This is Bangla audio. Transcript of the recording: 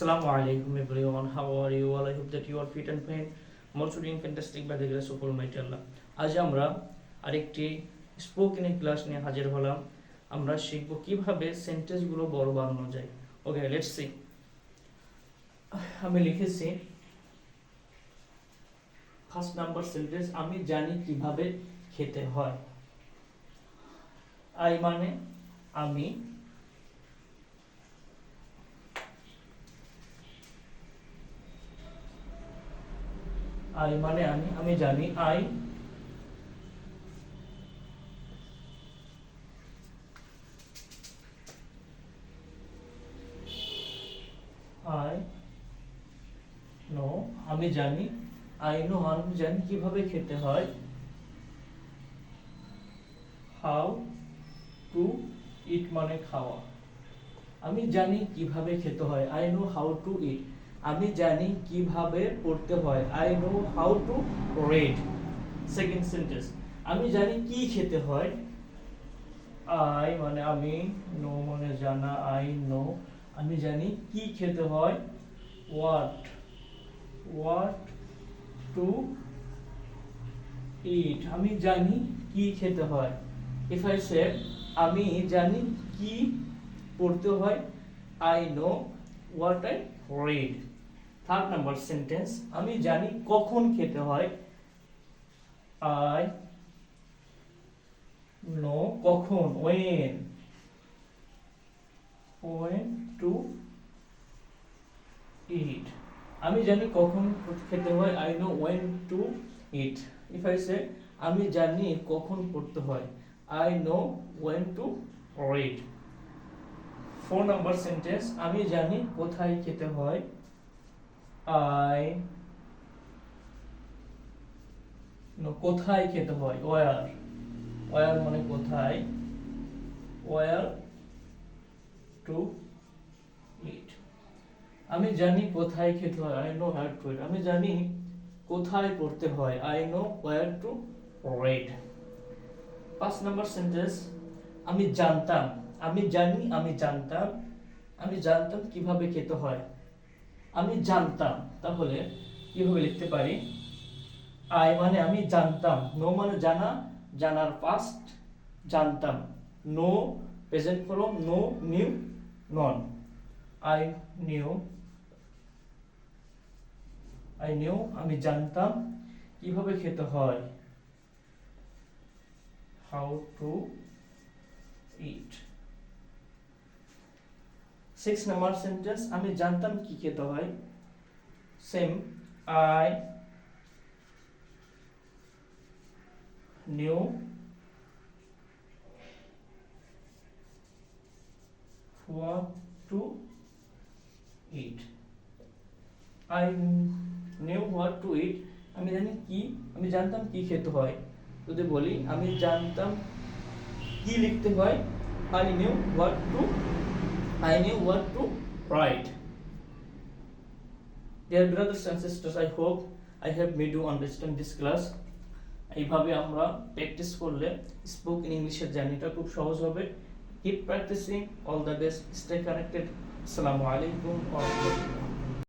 Assalamu alaikum everyone, how are you all? I hope that you are fit and fine. I'm also doing fantastic by the grace of Almighty Allah. আজ আমরা আরেকটি স্পোকেন ক্লাস নিয়ে হাজির হলাম। আমরা শিখব কিভাবে সেন্টেন্সগুলো বড় বানানো যায়। ওকে, লেটস সি। আমি লিখেছি ফার্স্ট নাম্বার সেন্টেন্স, আমি জানি কিভাবে খেতে হয়। আই মানে আমি, আই মানে আমি জানি। আই নো, আমি জানি। আই নো, আমি জানি কিভাবে খেতে হয়। হাউ টু ইট মানে খাওয়া। আমি জানি কিভাবে খেতে হয়। I know how to eat. আমি জানি কিভাবে পড়তে হয়। I know how to read. Second sentence, আমি জানি কি খেতে হয়। আই মানে আমি, নো মানে জানা। আই নো, আমি জানি কি খেতে হয়। হোয়াট টু ইট, আমি জানি কি খেতে হয়। ইফ আই সে, আমি জানি কি পড়তে হয়। I know what I read. Third number sentence, আমি জানি কখন খেতে হয়। আই নো কখন, when to eat, আমি জানি কখন খেতে হয়। I know when to eat. If I say, আমি জানি কখন পড়তে হয়। I know when to read. 4 number sentence, আমি জানি কোথায় খেতে হয়। আই নো কোথায় খেতে হয়। ওয়ার মানে কোথায়। ওয়ার টু ইট, আমি জানি কোথায় খেতে হয়। I know where two eat, আমি জানি কোথায় পড়তে হয়। I know wire to read. 5 number sentence, আমি জানতাম। আমি জানি, আমি জানতাম কিভাবে খেতে হয়। আমি জানতাম, তাহলে কিভাবে লিখতে পারি। আই মানে আমি জানতাম। নো মানে জানা, জানার পাস্ট জানতাম। Know present form, know knew known. I knew আমি জানতাম কিভাবে খেতে হয়। How to eat. 6 number sentence, আমি জানতাম কি খেতে হয়। Same, I knew what to eat. I knew what to eat, আমি জানতাম কি খেতে হয়। যদি বলি আমি জানতাম কি লিখতে হয়। I knew what two right. Dear brothers and sisters, I hope I have made you understand this class. এইভাবে আমরা প্র্যাকটিস করলে স্পোকেন ইংলিশের জার্নিটা খুব সহজ হবে। Keep practicing. All the best. Stay connected. Assalamu alaikum wa rahmatullah.